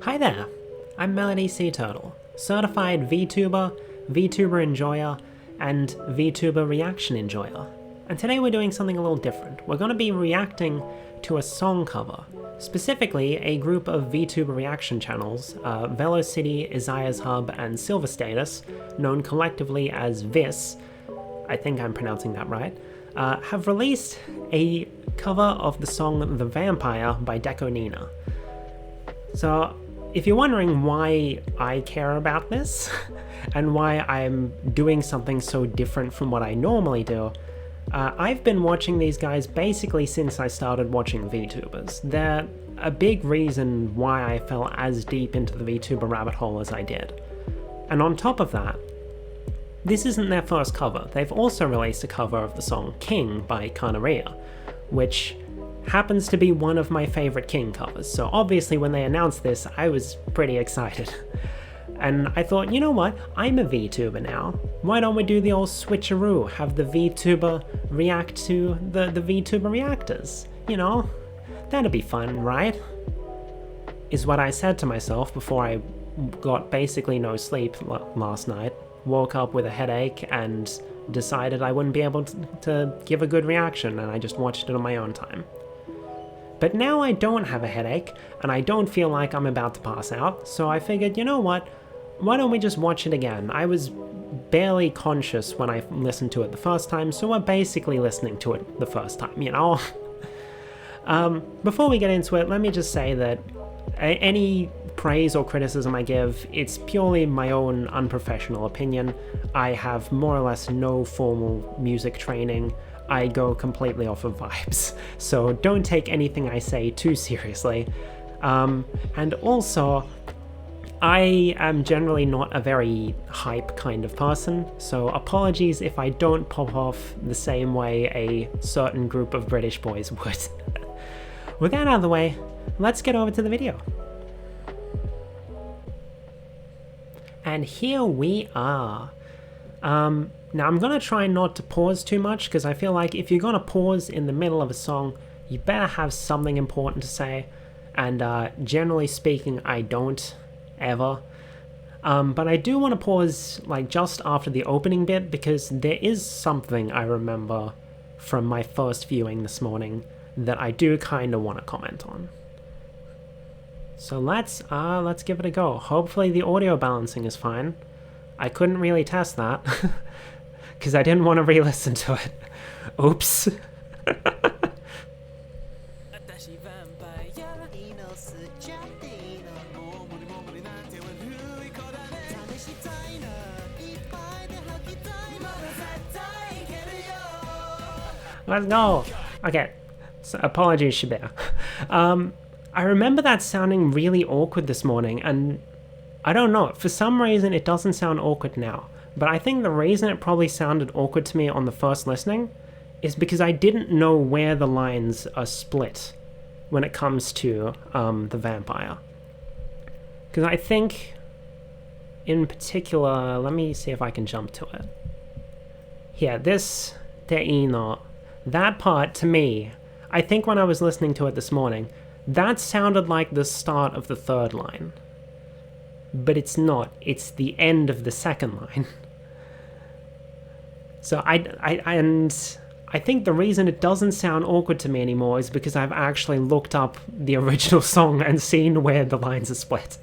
Hi there, I'm Melody Sea Turtle, certified VTuber, VTuber enjoyer, and VTuber reaction enjoyer. And today we're doing something a little different. We're going to be reacting to a song cover, specifically a group of VTuber reaction channels, Velo City, Izaya's Hub, and Silver Status, known collectively as VIS, I think I'm pronouncing that right, have released a cover of the song The Vampire by DECO. So, if you're wondering why I care about this, and why I'm doing something so different from what I normally do, I've been watching these guys basically since I started watching VTubers. They're a big reason why I fell as deep into the VTuber rabbit hole as I did. And on top of that, this isn't their first cover. They've also released a cover of the song King by Kanaria, which happens to be one of my favorite King covers, so obviously when they announced this, I was pretty excited. And I thought, you know what, I'm a VTuber now. Why don't we do the old switcheroo, have the VTuber react to the VTuber reactors? You know, that'd be fun, right? Is what I said to myself before I got basically no sleep last night, woke up with a headache and decided I wouldn't be able to give a good reaction, and I just watched it on my own time. But now I don't have a headache, and I don't feel like I'm about to pass out, so I figured, you know what, why don't we just watch it again? I was barely conscious when I listened to it the first time, so we're basically listening to it the first time, you know? Before we get into it, let me just say that any praise or criticism I give, it's purely my own unprofessional opinion. I have more or less no formal music training. I go completely off of vibes, so don't take anything I say too seriously. And also, I am generally not a very hype kind of person, so apologies if I don't pop off the same way a certain group of British boys would. With that out of the way, let's get over to the video. And here we are. Now I'm gonna try not to pause too much, because I feel like if you're gonna pause in the middle of a song, you better have something important to say, and generally speaking, I don't, ever. But I do want to pause like just after the opening bit, because there is something I remember from my first viewing this morning that I do kind of want to comment on. So let's give it a go. Hopefully the audio balancing is fine. I couldn't really test that, because I didn't want to re-listen to it. Oops. Let's go! Okay, so apologies, Shibea. I remember that sounding really awkward this morning, and I don't know, for some reason it doesn't sound awkward now. But I think the reason it probably sounded awkward to me on the first listening is because I didn't know where the lines are split when it comes to the vampire. Because I think, in particular, let me see if I can jump to it. Yeah, this Deino, that part to me, I think when I was listening to it this morning, that sounded like the start of the third line. But it's not, it's the end of the second line. So I think the reason it doesn't sound awkward to me anymore is because I've actually looked up the original song and seen where the lines are split.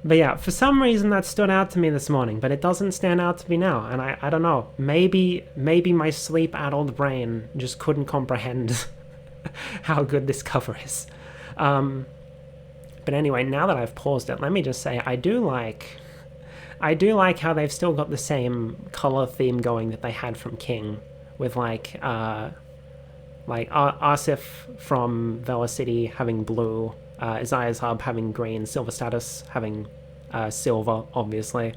But yeah, for some reason that stood out to me this morning, but it doesn't stand out to me now, and I don't know, maybe my sleep-addled brain just couldn't comprehend how good this cover is. But anyway, now that I've paused it, let me just say I do like how they've still got the same color theme going that they had from King, with like Asif from Velo City having blue, Izaya's Hub having green, Silver Status having silver, obviously.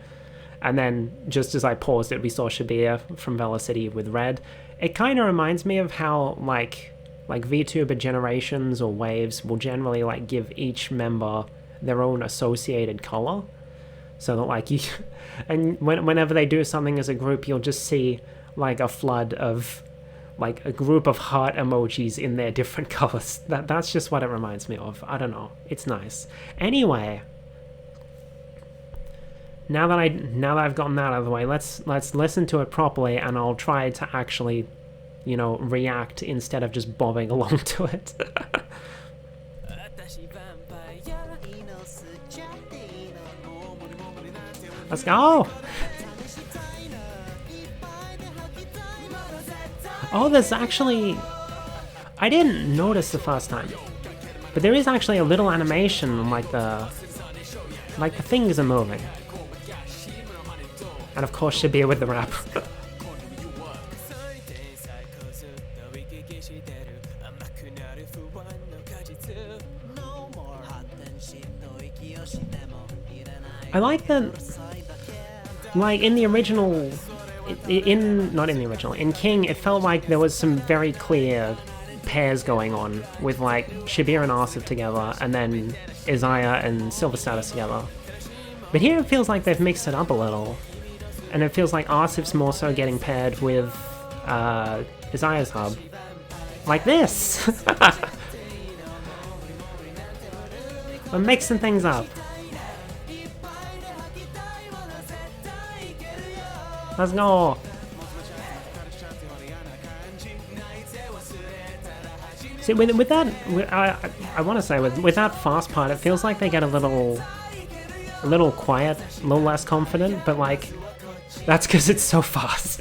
And then, just as I paused it, we saw Shibea from Velo City with red. It kind of reminds me of how, like VTuber generations or waves will generally, like, give each member their own associated color. So that, like, you... And whenever they do something as a group, you'll just see, like, a flood of like a group of heart emojis in their different colors. That's just what it reminds me of. I don't know. It's nice. Anyway, now that I've gotten that out of the way, let's listen to it properly, and I'll try to actually, you know, react instead of just bobbing along to it. Let's go! Oh, there's actually... I didn't notice the first time, but there is actually a little animation, like the things are moving. And of course, Shabir with the rap. I like that, like in the original, not in the original, in King, it felt like there was some very clear pairs going on with like Shabir and Asif together, and then Izaya and Silver Status together. But here it feels like they've mixed it up a little, and it feels like Asif's more so getting paired with Izaya's hub. Like this! We're mixing things up. Let's go! See, with that, I want to say, with that fast part, it feels like they get a little quiet, a little less confident, but like, that's because it's so fast.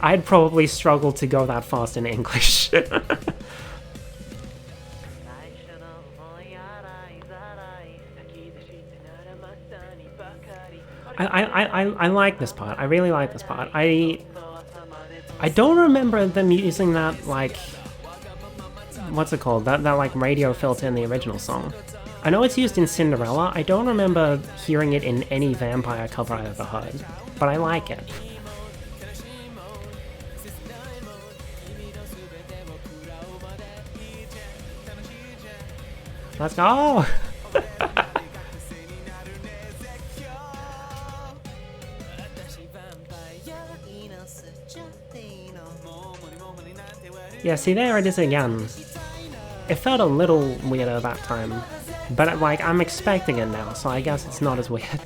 I'd probably struggle to go that fast in English. I like this part. I really like this part. I don't remember them using that, like, what's it called? That like radio filter in the original song. I know it's used in Cinderella. I don't remember hearing it in any vampire cover I've ever heard, but I like it. Let's go! Yeah, see, there it is again. It felt a little weirder that time, but like, I'm expecting it now, so I guess it's not as weird.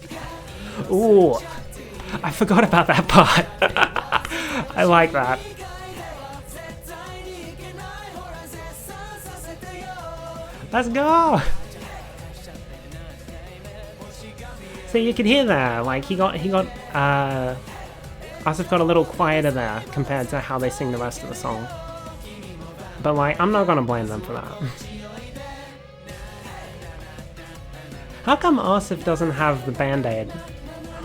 Ooh, I forgot about that part. I like that. Let's go! So you can hear that, like, Asif got a little quieter there compared to how they sing the rest of the song. But like, I'm not gonna blame them for that. How come Asif doesn't have the band-aid?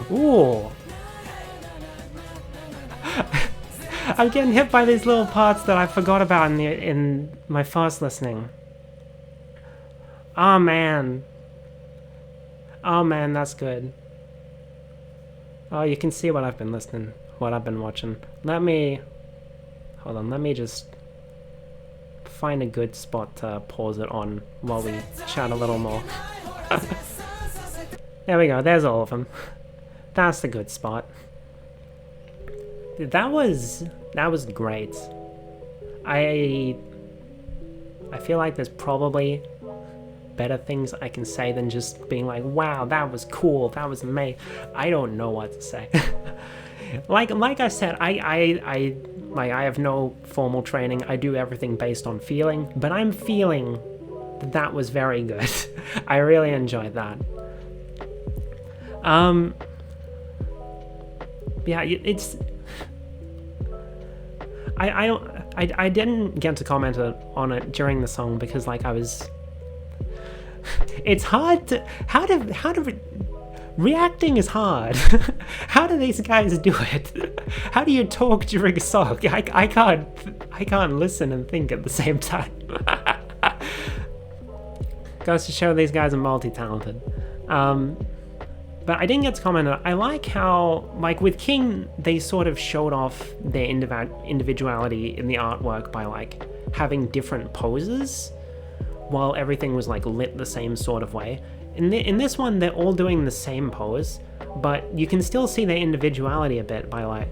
Ooh! I'm getting hit by these little parts that I forgot about in my first listening. Oh man. Oh man, that's good. Oh, you can see what I've been listening, what I've been watching. Hold on, let me just find a good spot to pause it on while we chat a little more. There we go, there's all of them. That's the good spot. That was great. I feel like there's probably better things I can say than just being like, wow, that was cool, that was amazing. I don't know what to say. like I said, I have no formal training. I do everything based on feeling, but I'm feeling that was very good. I really enjoyed that. Yeah, it's... I didn't get to comment on it during the song because, like, I was... It's hard to... How to... Reacting is hard. How do these guys do it? How do you talk during a song? I can't listen and think at the same time. Goes to show these guys are multi-talented. But I didn't get to comment on it. I like how, like with King, they sort of showed off their individuality in the artwork by like having different poses while everything was like lit the same sort of way. In this one, they're all doing the same pose, but you can still see their individuality a bit by like...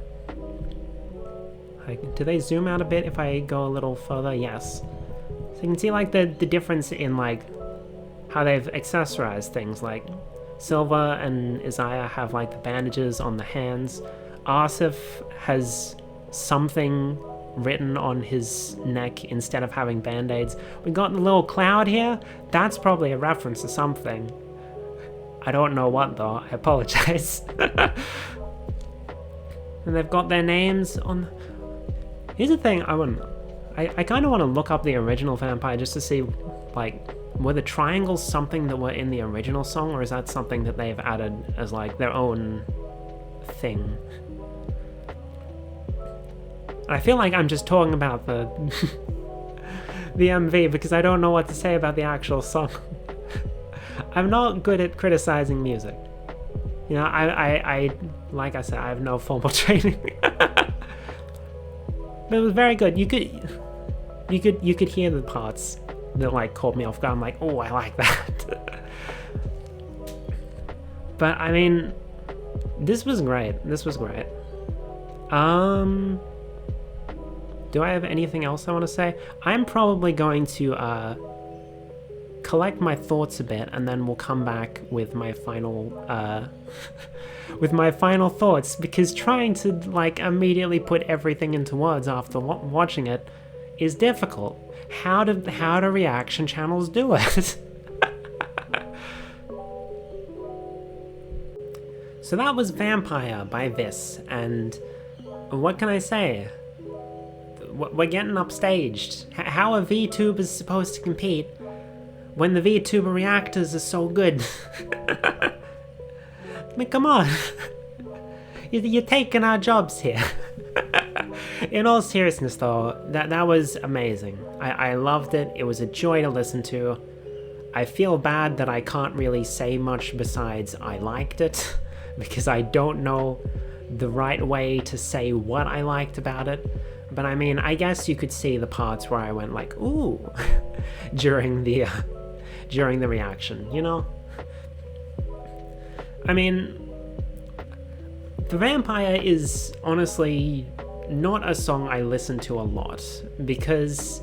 do they zoom out a bit if I go a little further? Yes. So you can see like the difference in like how they've accessorized things. Like Silva and Izaya have like the bandages on the hands. Arsif has something written on his neck instead of having band-aids. We got the little cloud here. That's probably a reference to something. I don't know what though, I apologize. And they've got their names on... Here's the thing, I kind of want to look up the original Vampire just to see, like, were the triangles something that were in the original song, or is that something that they've added as, like, their own thing? I feel like I'm just talking about the the MV because I don't know what to say about the actual song. I'm not good at criticizing music. You know, I like I said, I have no formal training. But it was very good. You could hear the parts that like caught me off guard. I'm like, oh, I like that. But I mean, this was great. This was great. Do I have anything else I want to say? I'm probably going to collect my thoughts a bit, and then we'll come back with my final thoughts, because trying to like immediately put everything into words after watching it is difficult. How do reaction channels do it? So that was Vampire by Vis, and what can I say? We're getting upstaged. How are VTubers supposed to compete when the VTuber reactors are so good? I mean, come on. You're taking our jobs here. In all seriousness though, that was amazing. I loved it. It was a joy to listen to. I feel bad that I can't really say much besides I liked it, because I don't know the right way to say what I liked about it. But I mean, I guess you could see the parts where I went like, ooh, during the reaction, you know? I mean, The Vampire is honestly not a song I listen to a lot, because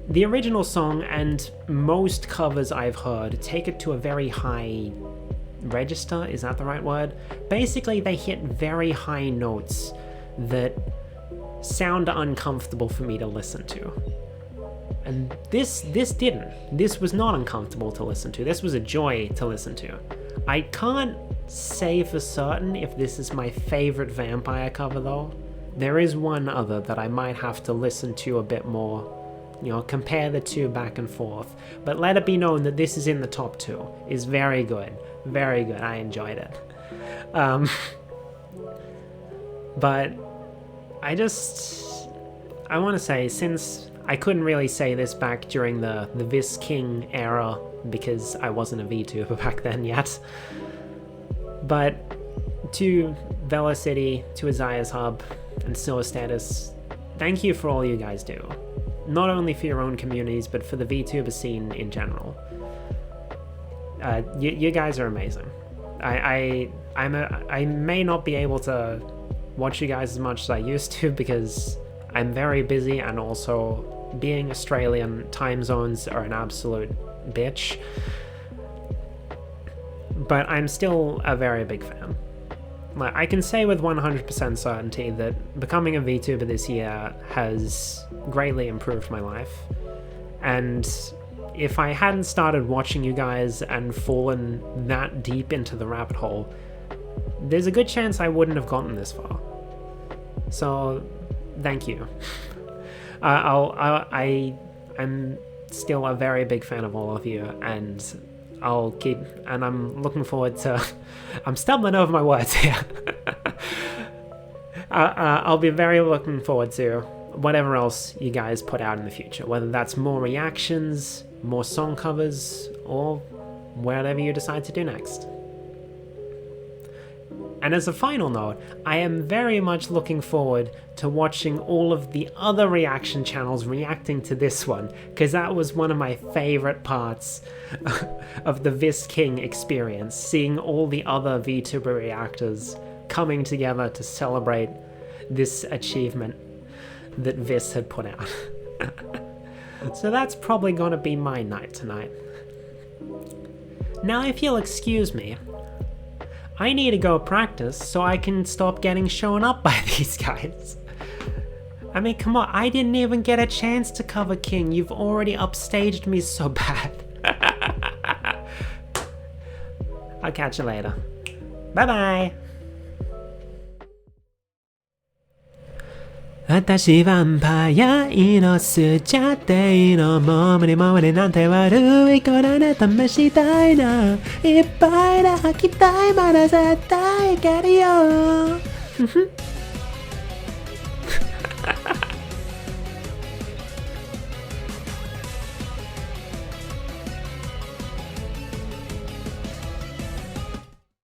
the original song and most covers I've heard take it to a very high register, is that the right word? Basically, they hit very high notes that sound uncomfortable for me to listen to. And this didn't. This was not uncomfortable to listen to. This was a joy to listen to. I can't say for certain if this is my favorite Vampire cover though. There is one other that I might have to listen to a bit more, you know, compare the two back and forth. But let it be known that this is in the top two. Is very good. Very good. I enjoyed it. But I want to say, since I couldn't really say this back during the Vis King era because I wasn't a VTuber back then yet, but to Velo City, to Izaya's Hub, and Silver Status, thank you for all you guys do. Not only for your own communities, but for the VTuber scene in general. You guys are amazing. I may not be able to watch you guys as much as I used to because I'm very busy, and also being Australian, time zones are an absolute bitch. But I'm still a very big fan. Like, I can say with 100% certainty that becoming a VTuber this year has greatly improved my life. And if I hadn't started watching you guys and fallen that deep into the rabbit hole, there's a good chance I wouldn't have gotten this far. So, thank you. I'm still a very big fan of all of you, and I'm looking forward to... I'm stumbling over my words here. I'll be very looking forward to whatever else you guys put out in the future, whether that's more reactions, more song covers, or whatever you decide to do next. And as a final note, I am very much looking forward to watching all of the other reaction channels reacting to this one, because that was one of my favorite parts of the Vis King experience, seeing all the other VTuber reactors coming together to celebrate this achievement. that Vis had put out. So that's probably gonna be my night tonight. Now if you'll excuse me, I need to go practice so I can stop getting shown up by these guys. I mean, come on, I didn't even get a chance to cover King. You've already upstaged me so bad. I'll catch you later. Bye-bye. 私ヴァンパイアいいの吸っちゃっていいのもう無理も無理なんて悪い子だね試したいないっぱいで吐きたいまだ絶対いけるよ